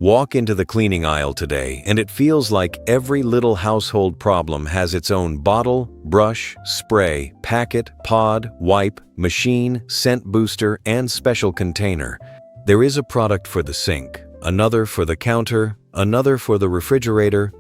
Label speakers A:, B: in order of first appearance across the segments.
A: Walk into the cleaning aisle today and it feels like every little household problem has its own bottle, brush, spray, packet, pod, wipe, machine, scent booster, and special container. There is a product for the sink, another for the counter, another for the refrigerator,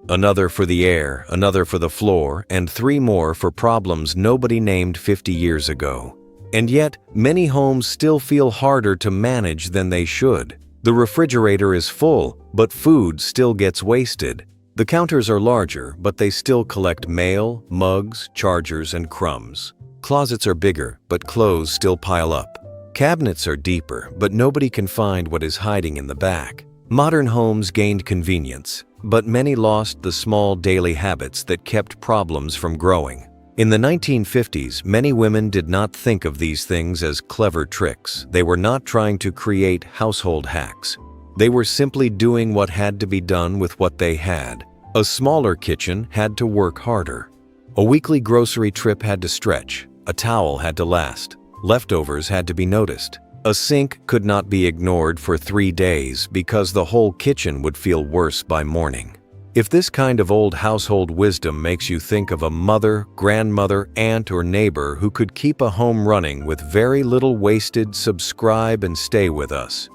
A: another for the air, another for the floor, and 3 more for problems nobody named 50 years ago. And yet, many homes still feel harder to manage than they should. The refrigerator is full, but food still gets wasted. The counters are larger, but they still collect mail, mugs, chargers, and crumbs. Closets are bigger, but clothes still pile up. Cabinets are deeper, but nobody can find what is hiding in the back. Modern homes gained convenience, but many lost the small daily habits that kept problems from growing. In the 1950s, many women did not think of these things as clever tricks. They were not trying to create household hacks. They were simply doing what had to be done with what they had. A smaller kitchen had to work harder. A weekly grocery trip had to stretch. A towel had to last. Leftovers had to be noticed. A sink could not be ignored for 3 days because the whole kitchen would feel worse by morning. If this kind of old household wisdom makes you think of a mother, grandmother, aunt, or neighbor who could keep a home running with very little wasted, subscribe and stay with us.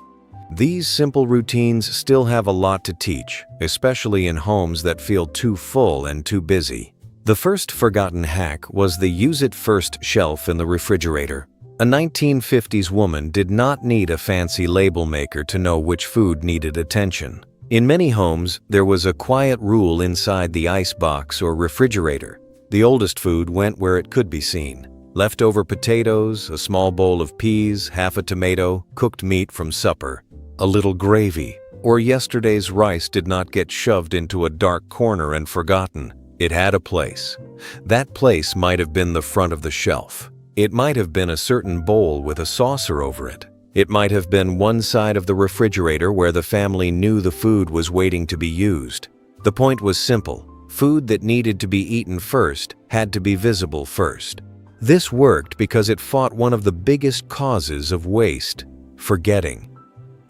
A: These simple routines still have a lot to teach, especially in homes that feel too full and too busy. The first forgotten hack was the use-it-first shelf in the refrigerator. A 1950s woman did not need a fancy label maker to know which food needed attention. In many homes, there was a quiet rule inside the icebox or refrigerator. The oldest food went where it could be seen. Leftover potatoes, a small bowl of peas, half a tomato, cooked meat from supper, a little gravy, or yesterday's rice did not get shoved into a dark corner and forgotten. It had a place. That place might have been the front of the shelf. It might have been a certain bowl with a saucer over it. It might have been one side of the refrigerator where the family knew the food was waiting to be used. The point was simple. Food that needed to be eaten first had to be visible first. This worked because it fought one of the biggest causes of waste: forgetting.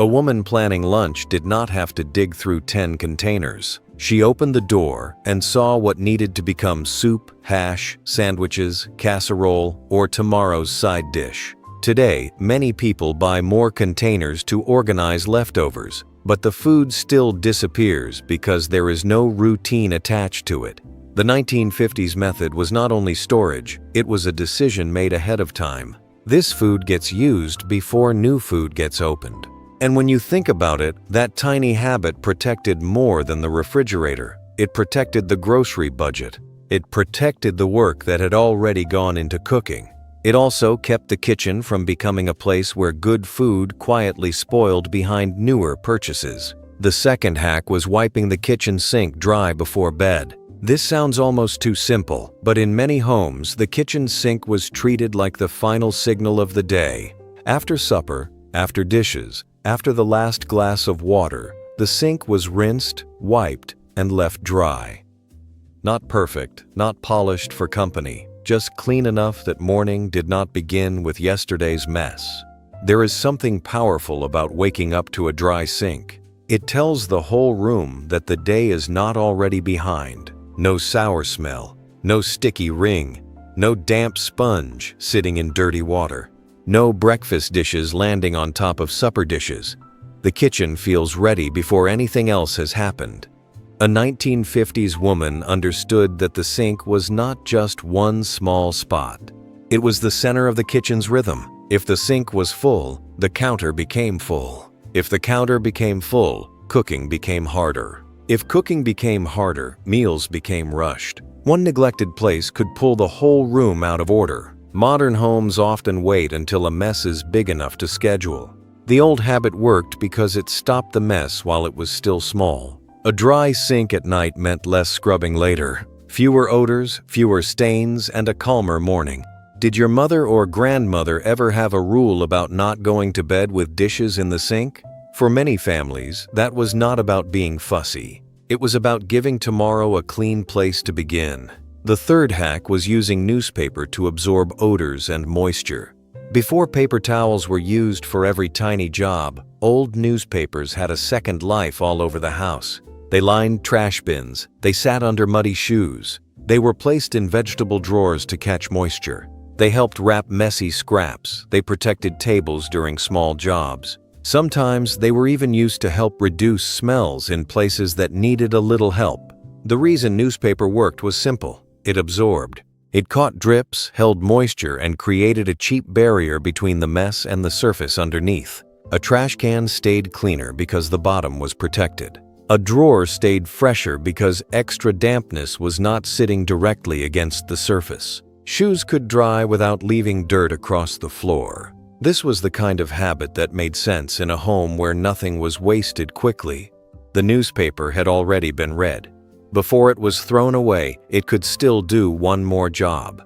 A: A woman planning lunch did not have to dig through 10 containers. She opened the door and saw what needed to become soup, hash, sandwiches, casserole, or tomorrow's side dish. Today, many people buy more containers to organize leftovers, but the food still disappears because there is no routine attached to it. The 1950s method was not only storage, it was a decision made ahead of time. This food gets used before new food gets opened. And when you think about it, that tiny habit protected more than the refrigerator. It protected the grocery budget. It protected the work that had already gone into cooking. It also kept the kitchen from becoming a place where good food quietly spoiled behind newer purchases. The second hack was wiping the kitchen sink dry before bed. This sounds almost too simple, but in many homes, the kitchen sink was treated like the final signal of the day. After supper, after dishes, after the last glass of water, the sink was rinsed, wiped, and left dry. Not perfect, not polished for company. Just clean enough that morning did not begin with yesterday's mess. There is something powerful about waking up to a dry sink. It tells the whole room that the day is not already behind. No sour smell, no sticky ring, no damp sponge sitting in dirty water, no breakfast dishes landing on top of supper dishes. The kitchen feels ready before anything else has happened. A 1950s woman understood that the sink was not just one small spot. It was the center of the kitchen's rhythm. If the sink was full, the counter became full. If the counter became full, cooking became harder. If cooking became harder, meals became rushed. One neglected place could pull the whole room out of order. Modern homes often wait until a mess is big enough to schedule. The old habit worked because it stopped the mess while it was still small. A dry sink at night meant less scrubbing later, fewer odors, fewer stains, and a calmer morning. Did your mother or grandmother ever have a rule about not going to bed with dishes in the sink? For many families, that was not about being fussy. It was about giving tomorrow a clean place to begin. The third hack was using newspaper to absorb odors and moisture. Before paper towels were used for every tiny job, old newspapers had a second life all over the house. They lined trash bins, they sat under muddy shoes, they were placed in vegetable drawers to catch moisture. They helped wrap messy scraps, they protected tables during small jobs. Sometimes they were even used to help reduce smells in places that needed a little help. The reason newspaper worked was simple: it absorbed. It caught drips, held moisture, and created a cheap barrier between the mess and the surface underneath. A trash can stayed cleaner because the bottom was protected. A drawer stayed fresher because extra dampness was not sitting directly against the surface. Shoes could dry without leaving dirt across the floor. This was the kind of habit that made sense in a home where nothing was wasted quickly. The newspaper had already been read. Before it was thrown away, it could still do one more job.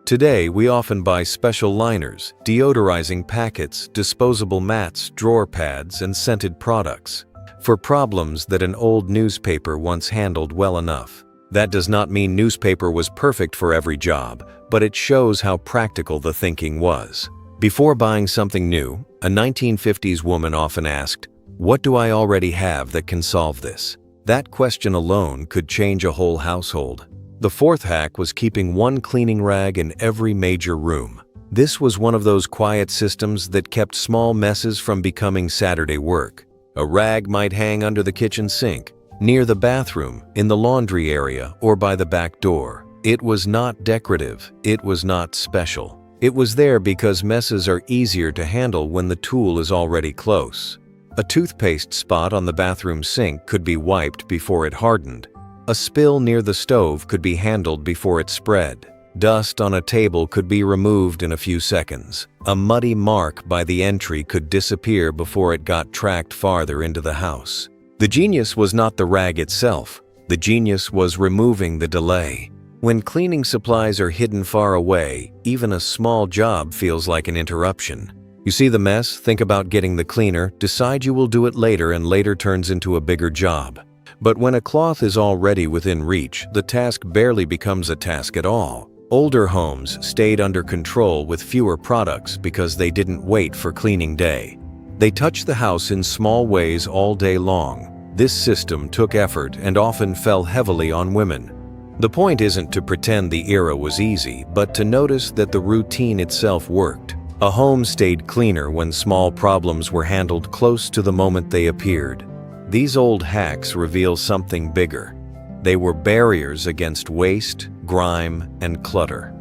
A: Today, we often buy special liners, deodorizing packets, disposable mats, drawer pads, and scented products for problems that an old newspaper once handled well enough. That does not mean newspaper was perfect for every job, but it shows how practical the thinking was. Before buying something new, a 1950s woman often asked, "What do I already have that can solve this?" That question alone could change a whole household. The fourth hack was keeping one cleaning rag in every major room. This was one of those quiet systems that kept small messes from becoming Saturday work. A rag might hang under the kitchen sink, near the bathroom, in the laundry area, or by the back door. It was not decorative. It was not special. It was there because messes are easier to handle when the tool is already close. A toothpaste spot on the bathroom sink could be wiped before it hardened. A spill near the stove could be handled before it spread. Dust on a table could be removed in a few seconds. A muddy mark by the entry could disappear before it got tracked farther into the house. The genius was not the rag itself. The genius was removing the delay. When cleaning supplies are hidden far away, even a small job feels like an interruption. You see the mess, think about getting the cleaner, decide you will do it later, and later turns into a bigger job. But when a cloth is already within reach, the task barely becomes a task at all. Older homes stayed under control with fewer products because they didn't wait for cleaning day. They touched the house in small ways all day long. This system took effort and often fell heavily on women. The point isn't to pretend the era was easy, but to notice that the routine itself worked. A home stayed cleaner when small problems were handled close to the moment they appeared. These old hacks reveal something bigger. They were barriers against waste, grime, and clutter.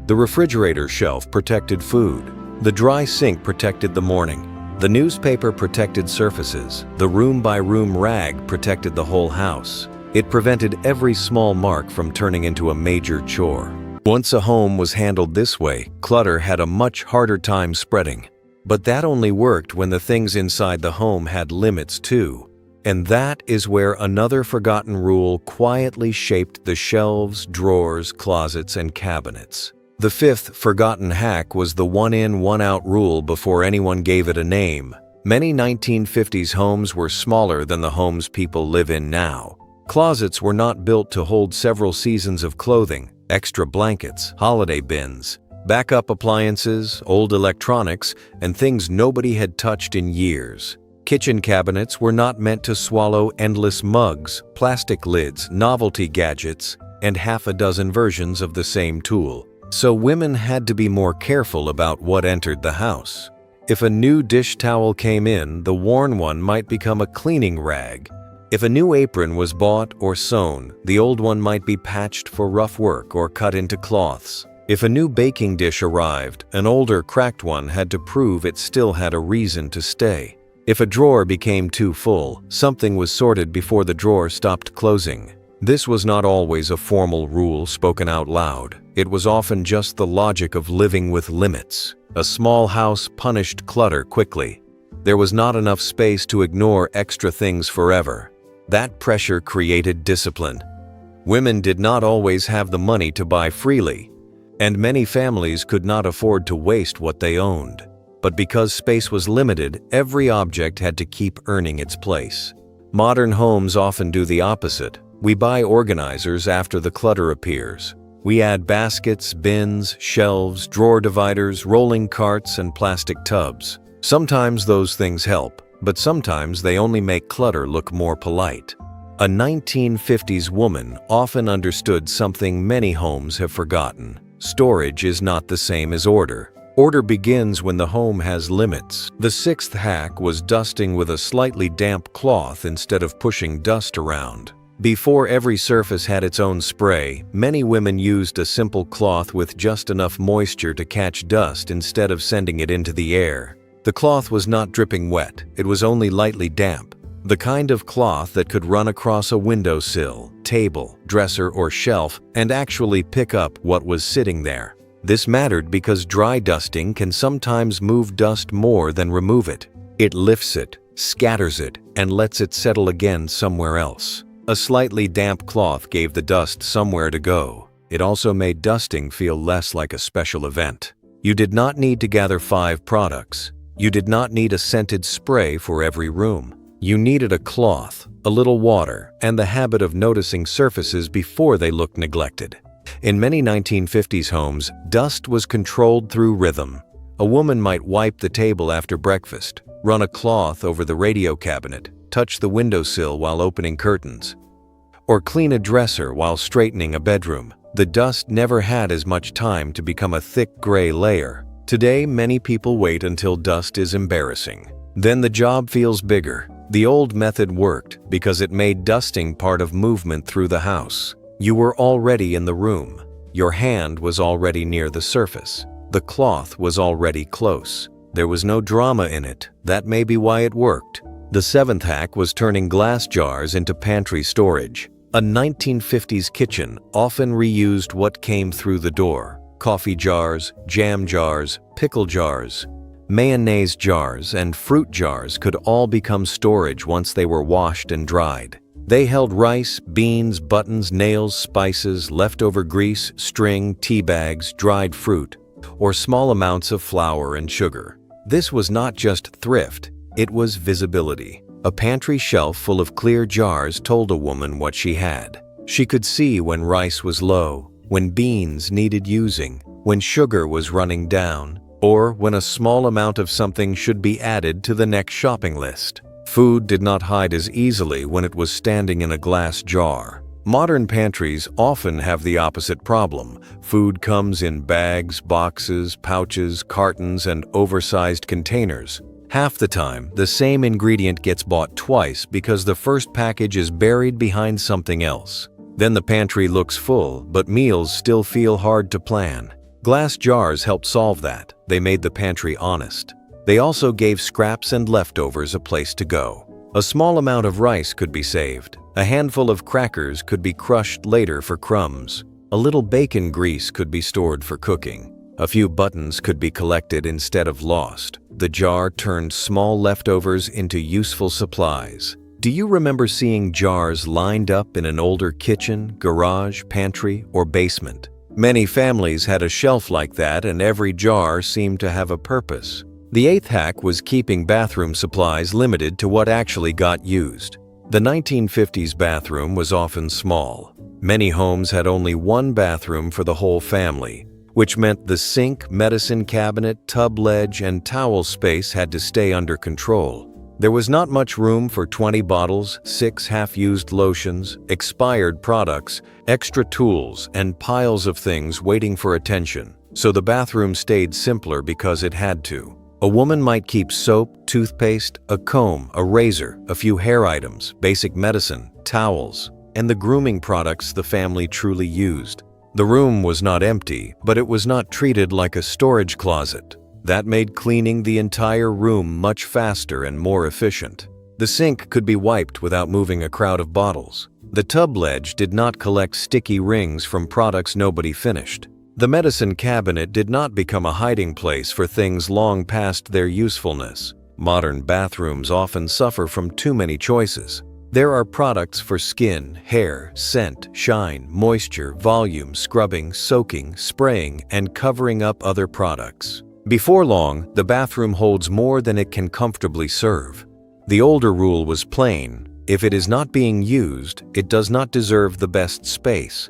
A: The refrigerator shelf protected food. The dry sink protected the morning. The newspaper protected surfaces. The room-by-room rag protected the whole house. It prevented every small mark from turning into a major chore. Once a home was handled this way, clutter had a much harder time spreading. But that only worked when the things inside the home had limits too. And that is where another forgotten rule quietly shaped the shelves, drawers, closets, and cabinets. The fifth forgotten hack was the one-in, one-out rule before anyone gave it a name. Many 1950s homes were smaller than the homes people live in now. Closets were not built to hold several seasons of clothing, extra blankets, holiday bins, backup appliances, old electronics, and things nobody had touched in years. Kitchen cabinets were not meant to swallow endless mugs, plastic lids, novelty gadgets, and half a dozen versions of the same tool. So women had to be more careful about what entered the house. If a new dish towel came in, the worn one might become a cleaning rag. If a new apron was bought or sewn, the old one might be patched for rough work or cut into cloths. If a new baking dish arrived, an older, cracked one had to prove it still had a reason to stay. If a drawer became too full, something was sorted before the drawer stopped closing. This was not always a formal rule spoken out loud. It was often just the logic of living with limits. A small house punished clutter quickly. There was not enough space to ignore extra things forever. That pressure created discipline. Women did not always have the money to buy freely, and many families could not afford to waste what they owned. But because space was limited, every object had to keep earning its place. Modern homes often do the opposite. We buy organizers after the clutter appears. We add baskets, bins, shelves, drawer dividers, rolling carts, and plastic tubs. Sometimes those things help, but sometimes they only make clutter look more polite. A 1950s woman often understood something many homes have forgotten. Storage is not the same as order. Order begins when the home has limits. The sixth hack was dusting with a slightly damp cloth instead of pushing dust around. Before every surface had its own spray, many women used a simple cloth with just enough moisture to catch dust instead of sending it into the air. The cloth was not dripping wet, it was only lightly damp. The kind of cloth that could run across a windowsill, table, dresser, or shelf and actually pick up what was sitting there. This mattered because dry dusting can sometimes move dust more than remove it. It lifts it, scatters it, and lets it settle again somewhere else. A slightly damp cloth gave the dust somewhere to go. It also made dusting feel less like a special event. You did not need to gather 5 products. You did not need a scented spray for every room. You needed a cloth, a little water, and the habit of noticing surfaces before they looked neglected. In many 1950s homes, dust was controlled through rhythm. A woman might wipe the table after breakfast, run a cloth over the radio cabinet, touch the windowsill while opening curtains, or clean a dresser while straightening a bedroom. The dust never had as much time to become a thick gray layer. Today, many people wait until dust is embarrassing. Then the job feels bigger. The old method worked because it made dusting part of movement through the house. You were already in the room. Your hand was already near the surface. The cloth was already close. There was no drama in it. That may be why it worked. The 7th hack was turning glass jars into pantry storage. A 1950s kitchen often reused what came through the door. Coffee jars, jam jars, pickle jars, mayonnaise jars, and fruit jars could all become storage once they were washed and dried. They held rice, beans, buttons, nails, spices, leftover grease, string, tea bags, dried fruit, or small amounts of flour and sugar. This was not just thrift. It was visibility. A pantry shelf full of clear jars told a woman what she had. She could see when rice was low, when beans needed using, when sugar was running down, or when a small amount of something should be added to the next shopping list. Food did not hide as easily when it was standing in a glass jar. Modern pantries often have the opposite problem. Food comes in bags, boxes, pouches, cartons, and oversized containers. Half the time, the same ingredient gets bought twice because the first package is buried behind something else. Then the pantry looks full, but meals still feel hard to plan. Glass jars helped solve that. They made the pantry honest. They also gave scraps and leftovers a place to go. A small amount of rice could be saved. A handful of crackers could be crushed later for crumbs. A little bacon grease could be stored for cooking. A few buttons could be collected instead of lost. The jar turned small leftovers into useful supplies. Do you remember seeing jars lined up in an older kitchen, garage, pantry, or basement? Many families had a shelf like that, and every jar seemed to have a purpose. The 8th hack was keeping bathroom supplies limited to what actually got used. The 1950s bathroom was often small. Many homes had only one bathroom for the whole family, which meant the sink, medicine cabinet, tub ledge, and towel space had to stay under control. There was not much room for 20 bottles, 6 half-used lotions, expired products, extra tools, and piles of things waiting for attention. So the bathroom stayed simpler because it had to. A woman might keep soap, toothpaste, a comb, a razor, a few hair items, basic medicine, towels, and the grooming products the family truly used. The room was not empty, but it was not treated like a storage closet. That made cleaning the entire room much faster and more efficient. The sink could be wiped without moving a crowd of bottles. The tub ledge did not collect sticky rings from products nobody finished. The medicine cabinet did not become a hiding place for things long past their usefulness. Modern bathrooms often suffer from too many choices. There are products for skin, hair, scent, shine, moisture, volume, scrubbing, soaking, spraying, and covering up other products. Before long, the bathroom holds more than it can comfortably serve. The older rule was plain: if it is not being used, it does not deserve the best space.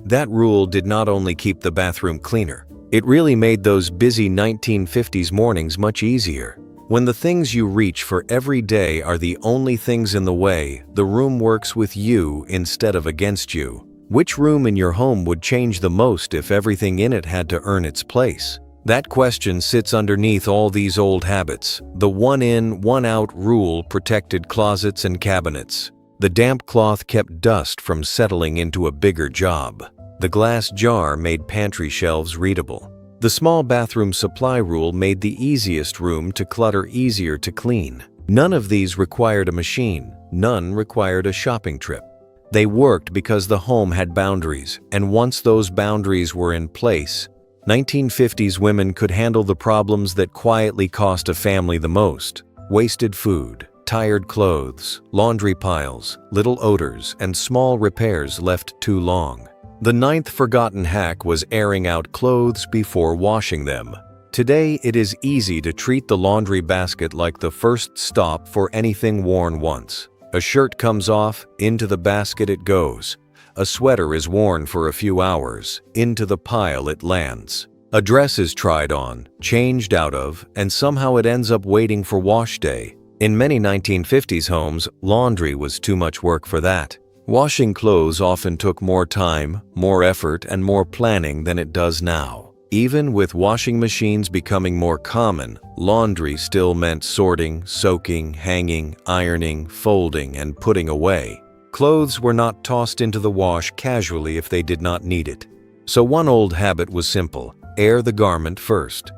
A: That rule did not only keep the bathroom cleaner, it really made those busy 1950s mornings much easier. When the things you reach for every day are the only things in the way, the room works with you instead of against you. Which room in your home would change the most if everything in it had to earn its place? That question sits underneath all these old habits. The one-in, one-out rule protected closets and cabinets. The damp cloth kept dust from settling into a bigger job. The glass jar made pantry shelves readable. The small bathroom supply rule made the easiest room to clutter easier to clean. None of these required a machine. None required a shopping trip. They worked because the home had boundaries, and once those boundaries were in place, 1950s women could handle the problems that quietly cost a family the most: wasted food, tired clothes, laundry piles, little odors, and small repairs left too long. The ninth forgotten hack was airing out clothes before washing them. Today, it is easy to treat the laundry basket like the first stop for anything worn once. A shirt comes off, into the basket it goes. A sweater is worn for a few hours, into the pile it lands. A dress is tried on, changed out of, and somehow it ends up waiting for wash day. In many 1950s homes, laundry was too much work for that. Washing clothes often took more time, more effort, and more planning than it does now. Even with washing machines becoming more common, laundry still meant sorting, soaking, hanging, ironing, folding, and putting away. Clothes were not tossed into the wash casually if they did not need it. So one old habit was simple: air the garment first.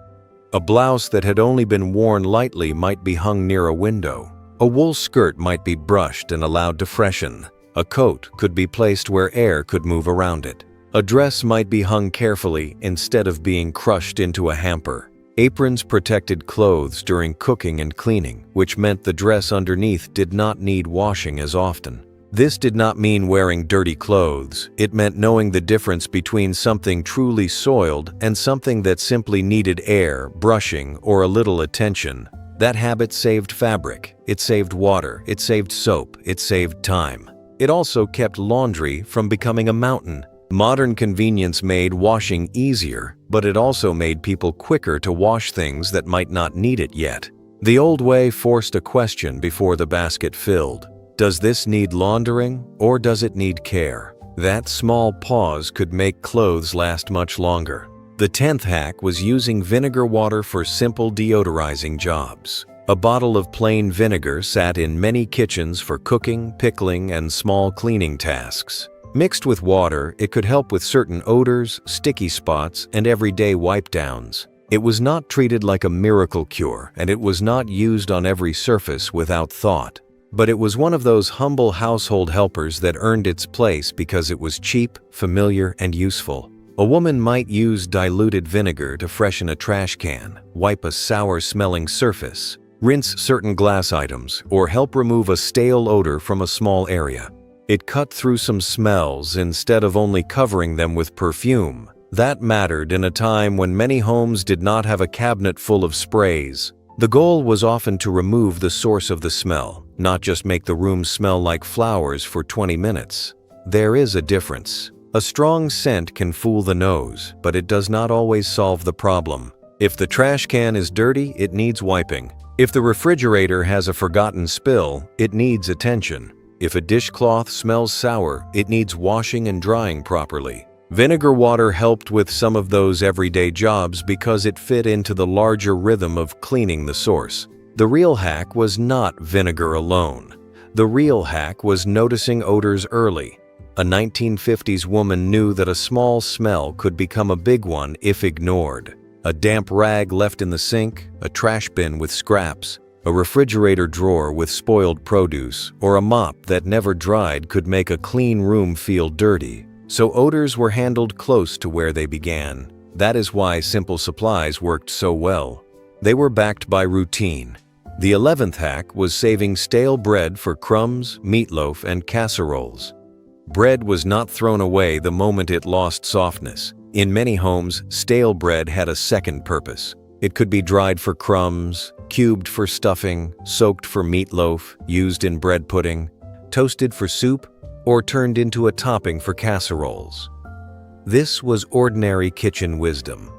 A: A blouse that had only been worn lightly might be hung near a window. A wool skirt might be brushed and allowed to freshen. A coat could be placed where air could move around it. A dress might be hung carefully instead of being crushed into a hamper. Aprons protected clothes during cooking and cleaning, which meant the dress underneath did not need washing as often. This did not mean wearing dirty clothes. It meant knowing the difference between something truly soiled and something that simply needed air, brushing, or a little attention. That habit saved fabric. It saved water. It saved soap. It saved time. It also kept laundry from becoming a mountain. Modern convenience made washing easier, but it also made people quicker to wash things that might not need it yet. The old way forced a question before the basket filled. Does this need laundering, or does it need care? That small pause could make clothes last much longer. The 10th hack was using vinegar water for simple deodorizing jobs. A bottle of plain vinegar sat in many kitchens for cooking, pickling, and small cleaning tasks. Mixed with water, it could help with certain odors, sticky spots, and everyday wipe-downs. It was not treated like a miracle cure, and it was not used on every surface without thought. But it was one of those humble household helpers that earned its place because it was cheap, familiar, and useful. A woman might use diluted vinegar to freshen a trash can, wipe a sour-smelling surface, rinse certain glass items, or help remove a stale odor from a small area. It cut through some smells instead of only covering them with perfume. That mattered in a time when many homes did not have a cabinet full of sprays. The goal was often to remove the source of the smell, not just make the room smell like flowers for 20 minutes. There is a difference. A strong scent can fool the nose, but it does not always solve the problem. If the trash can is dirty, it needs wiping. If the refrigerator has a forgotten spill, it needs attention. If a dishcloth smells sour, it needs washing and drying properly. Vinegar water helped with some of those everyday jobs because it fit into the larger rhythm of cleaning the source. The real hack was not vinegar alone. The real hack was noticing odors early. A 1950s woman knew that a small smell could become a big one if ignored. A damp rag left in the sink, a trash bin with scraps, a refrigerator drawer with spoiled produce, or a mop that never dried could make a clean room feel dirty. So odors were handled close to where they began. That is why simple supplies worked so well. They were backed by routine. The 11th hack was saving stale bread for crumbs, meatloaf, and casseroles. Bread was not thrown away the moment it lost softness. In many homes, stale bread had a second purpose. It could be dried for crumbs, cubed for stuffing, soaked for meatloaf, used in bread pudding, toasted for soup, or turned into a topping for casseroles. This was ordinary kitchen wisdom.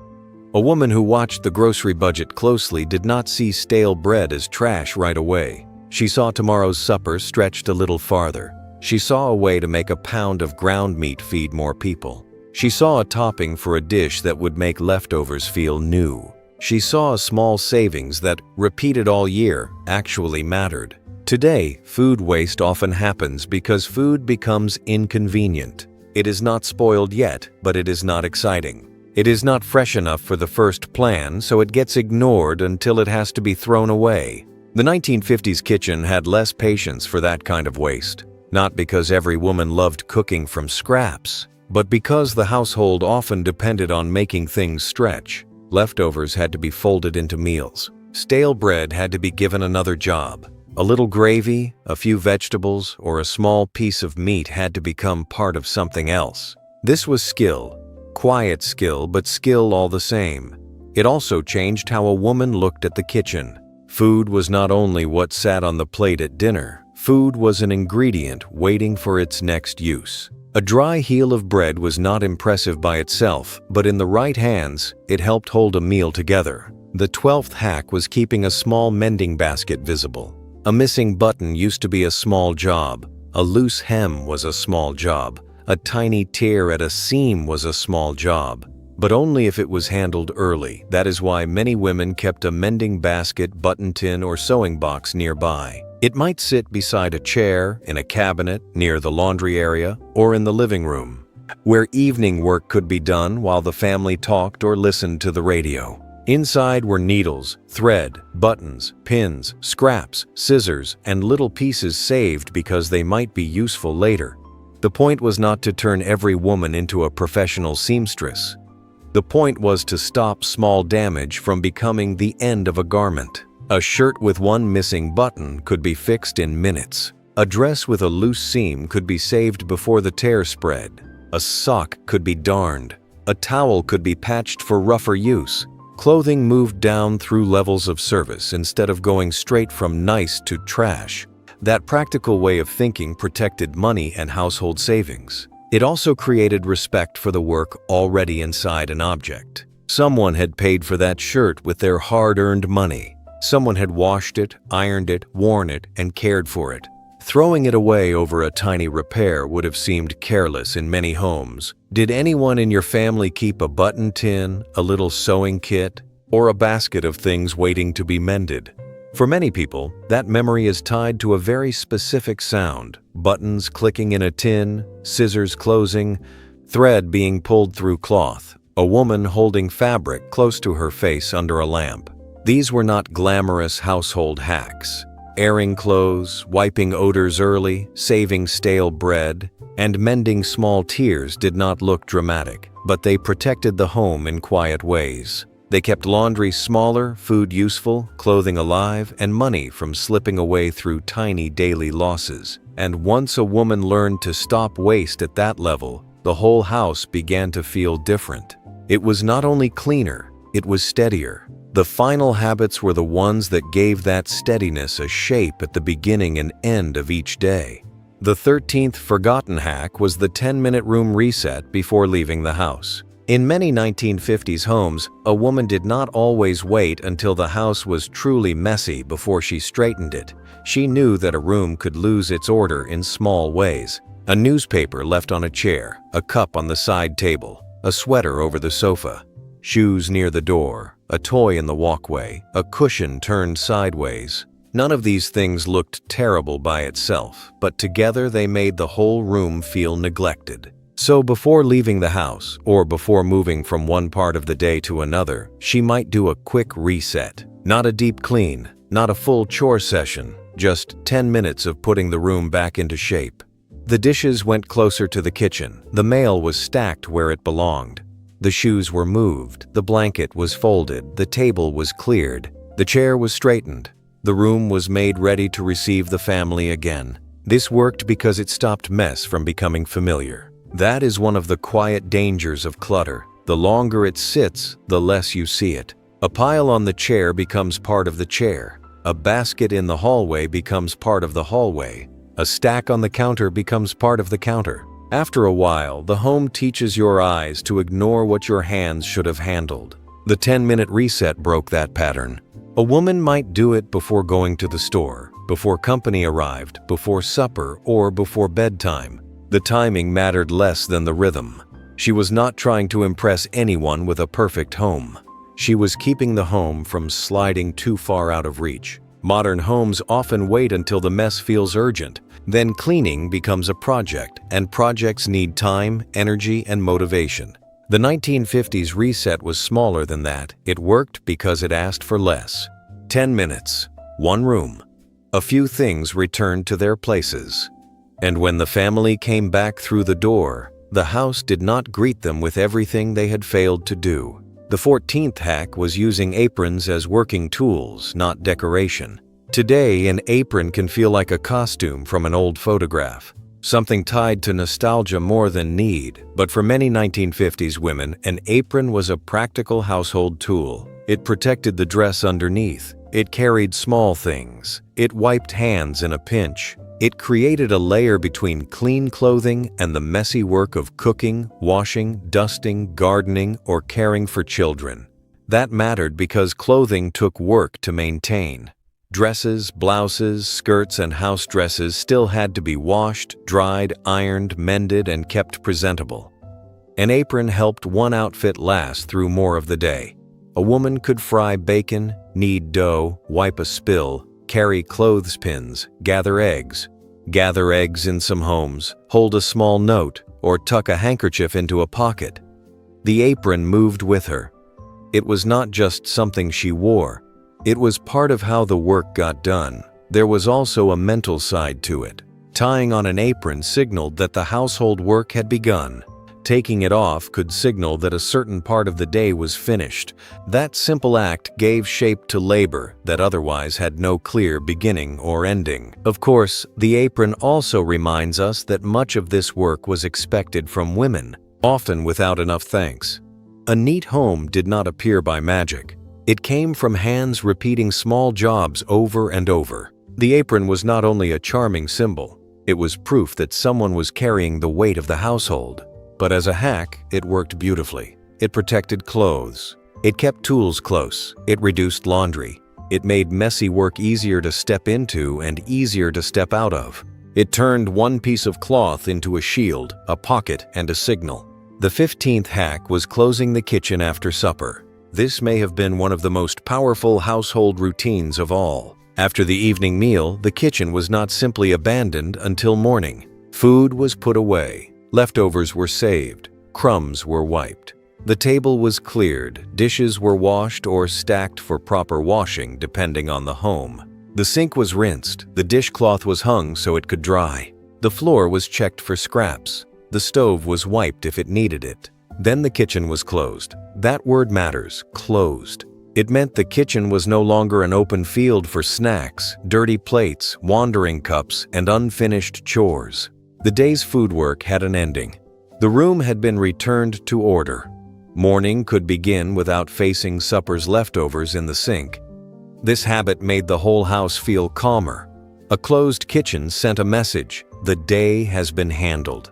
A: A woman who watched the grocery budget closely did not see stale bread as trash right away. She saw tomorrow's supper stretched a little farther. She saw a way to make a pound of ground meat feed more people. She saw a topping for a dish that would make leftovers feel new. She saw a small savings that, repeated all year, actually mattered. Today, food waste often happens because food becomes inconvenient. It is not spoiled yet, but it is not exciting. It is not fresh enough for the first plan, so it gets ignored until it has to be thrown away. The 1950s kitchen had less patience for that kind of waste. Not because every woman loved cooking from scraps, but because the household often depended on making things stretch. Leftovers had to be folded into meals. Stale bread had to be given another job. A little gravy, a few vegetables, or a small piece of meat had to become part of something else. This was skill. Quiet skill, but skill all the same. It also changed how a woman looked at the kitchen. Food was not only what sat on the plate at dinner. Food was an ingredient waiting for its next use. A dry heel of bread was not impressive by itself, but in the right hands, it helped hold a meal together. The 12th hack was keeping a small mending basket visible. A missing button used to be a small job. A loose hem was a small job. A tiny tear at a seam was a small job. But only if it was handled early. That is why many women kept a mending basket, button tin, or sewing box nearby. It might sit beside a chair, in a cabinet, near the laundry area, or in the living room, where evening work could be done while the family talked or listened to the radio. Inside were needles, thread, buttons, pins, scraps, scissors, and little pieces saved because they might be useful later. The point was not to turn every woman into a professional seamstress. The point was to stop small damage from becoming the end of a garment. A shirt with one missing button could be fixed in minutes. A dress with a loose seam could be saved before the tear spread. A sock could be darned. A towel could be patched for rougher use. Clothing moved down through levels of service instead of going straight from nice to trash. That practical way of thinking protected money and household savings. It also created respect for the work already inside an object. Someone had paid for that shirt with their hard-earned money. Someone had washed it, ironed it, worn it, and cared for it. Throwing it away over a tiny repair would have seemed careless in many homes. Did anyone in your family keep a button tin, a little sewing kit, or a basket of things waiting to be mended? For many people, that memory is tied to a very specific sound: buttons clicking in a tin, scissors closing, thread being pulled through cloth, a woman holding fabric close to her face under a lamp. These were not glamorous household hacks. Airing clothes, wiping odors early, saving stale bread, and mending small tears did not look dramatic, but they protected the home in quiet ways. They kept laundry smaller, food useful, clothing alive, and money from slipping away through tiny daily losses. And once a woman learned to stop waste at that level, the whole house began to feel different. It was not only cleaner, it was steadier. The final habits were the ones that gave that steadiness a shape at the beginning and end of each day. The 13th forgotten hack was the 10-minute room reset before leaving the house. In many 1950s homes, a woman did not always wait until the house was truly messy before she straightened it. She knew that a room could lose its order in small ways. A newspaper left on a chair, a cup on the side table, a sweater over the sofa, shoes near the door, a toy in the walkway, a cushion turned sideways. None of these things looked terrible by itself, but together they made the whole room feel neglected. So before leaving the house, or before moving from one part of the day to another, she might do a quick reset. Not a deep clean, not a full chore session, just 10 minutes of putting the room back into shape. The dishes went closer to the kitchen. The mail was stacked where it belonged. The shoes were moved, the blanket was folded, the table was cleared, the chair was straightened. The room was made ready to receive the family again. This worked because it stopped mess from becoming familiar. That is one of the quiet dangers of clutter. The longer it sits, the less you see it. A pile on the chair becomes part of the chair. A basket in the hallway becomes part of the hallway. A stack on the counter becomes part of the counter. After a while, the home teaches your eyes to ignore what your hands should have handled. The 10-minute reset broke that pattern. A woman might do it before going to the store, before company arrived, before supper, or before bedtime. The timing mattered less than the rhythm. She was not trying to impress anyone with a perfect home. She was keeping the home from sliding too far out of reach. Modern homes often wait until the mess feels urgent. Then cleaning becomes a project, and projects need time, energy, and motivation. The 1950s reset was smaller than that. It worked because it asked for less. 10 minutes, one room. A few things returned to their places. And when the family came back through the door, the house did not greet them with everything they had failed to do. The 14th hack was using aprons as working tools, not decoration. Today, an apron can feel like a costume from an old photograph, something tied to nostalgia more than need. But for many 1950s women, an apron was a practical household tool. It protected the dress underneath. It carried small things. It wiped hands in a pinch. It created a layer between clean clothing and the messy work of cooking, washing, dusting, gardening, or caring for children. That mattered because clothing took work to maintain. Dresses, blouses, skirts, and house dresses still had to be washed, dried, ironed, mended, and kept presentable. An apron helped one outfit last through more of the day. A woman could fry bacon, knead dough, wipe a spill, carry clothespins, gather eggs in some homes, hold a small note, or tuck a handkerchief into a pocket. The apron moved with her. It was not just something she wore. It was part of how the work got done. There was also a mental side to it. Tying on an apron signaled that the household work had begun. Taking it off could signal that a certain part of the day was finished. That simple act gave shape to labor that otherwise had no clear beginning or ending. Of course, the apron also reminds us that much of this work was expected from women, often without enough thanks. A neat home did not appear by magic. It came from hands repeating small jobs over and over. The apron was not only a charming symbol, it was proof that someone was carrying the weight of the household. But as a hack, it worked beautifully. It protected clothes. It kept tools close. It reduced laundry. It made messy work easier to step into and easier to step out of. It turned one piece of cloth into a shield, a pocket, and a signal. The 15th hack was closing the kitchen after supper. This may have been one of the most powerful household routines of all. After the evening meal, the kitchen was not simply abandoned until morning. Food was put away. Leftovers were saved, crumbs were wiped. The table was cleared, dishes were washed or stacked for proper washing depending on the home. The sink was rinsed, the dishcloth was hung so it could dry. The floor was checked for scraps. The stove was wiped if it needed it. Then the kitchen was closed. That word matters, closed. It meant the kitchen was no longer an open field for snacks, dirty plates, wandering cups, and unfinished chores. The day's food work had an ending. The room had been returned to order. Morning could begin without facing supper's leftovers in the sink. This habit made the whole house feel calmer. A closed kitchen sent a message: the day has been handled.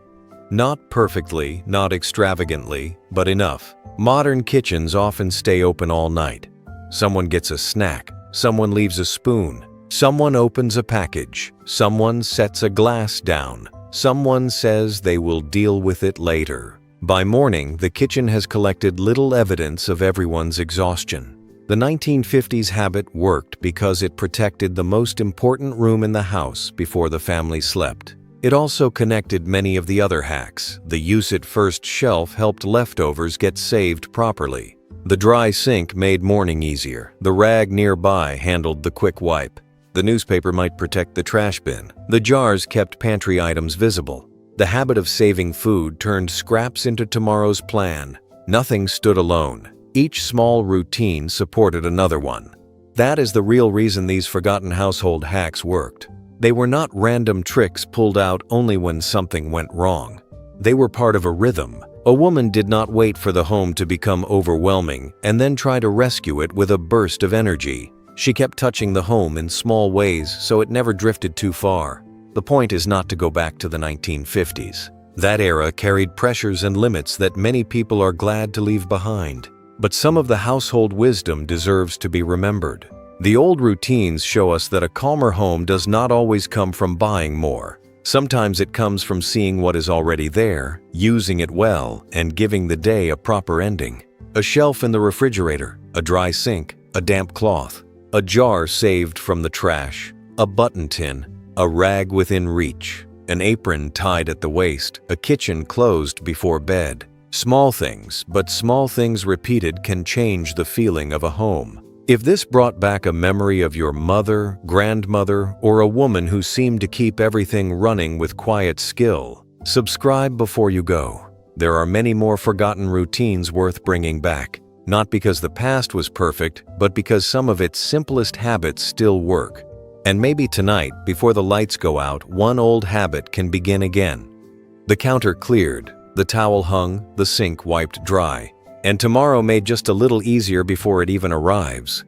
A: Not perfectly, not extravagantly, but enough. Modern kitchens often stay open all night. Someone gets a snack, someone leaves a spoon, someone opens a package, someone sets a glass down. Someone says they will deal with it later. By morning, the kitchen has collected little evidence of everyone's exhaustion. The 1950s habit worked because it protected the most important room in the house before the family slept. It also connected many of the other hacks. The use-it-first shelf helped leftovers get saved properly. The dry sink made morning easier. The rag nearby handled the quick wipe. The newspaper might protect the trash bin. The jars kept pantry items visible. The habit of saving food turned scraps into tomorrow's plan. Nothing stood alone. Each small routine supported another one. That is the real reason these forgotten household hacks worked. They were not random tricks pulled out only when something went wrong. They were part of a rhythm. A woman did not wait for the home to become overwhelming and then try to rescue it with a burst of energy. She kept touching the home in small ways so it never drifted too far. The point is not to go back to the 1950s. That era carried pressures and limits that many people are glad to leave behind. But some of the household wisdom deserves to be remembered. The old routines show us that a calmer home does not always come from buying more. Sometimes it comes from seeing what is already there, using it well, and giving the day a proper ending. A shelf in the refrigerator, a dry sink, a damp cloth, a jar saved from the trash, a button tin, a rag within reach, an apron tied at the waist, a kitchen closed before bed. Small things, but small things repeated can change the feeling of a home. If this brought back a memory of your mother, grandmother, or a woman who seemed to keep everything running with quiet skill, subscribe before you go. There are many more forgotten routines worth bringing back, not because the past was perfect, but because some of its simplest habits still work. And maybe tonight, before the lights go out, one old habit can begin again. The counter cleared, the towel hung, the sink wiped dry, and tomorrow made just a little easier before it even arrives.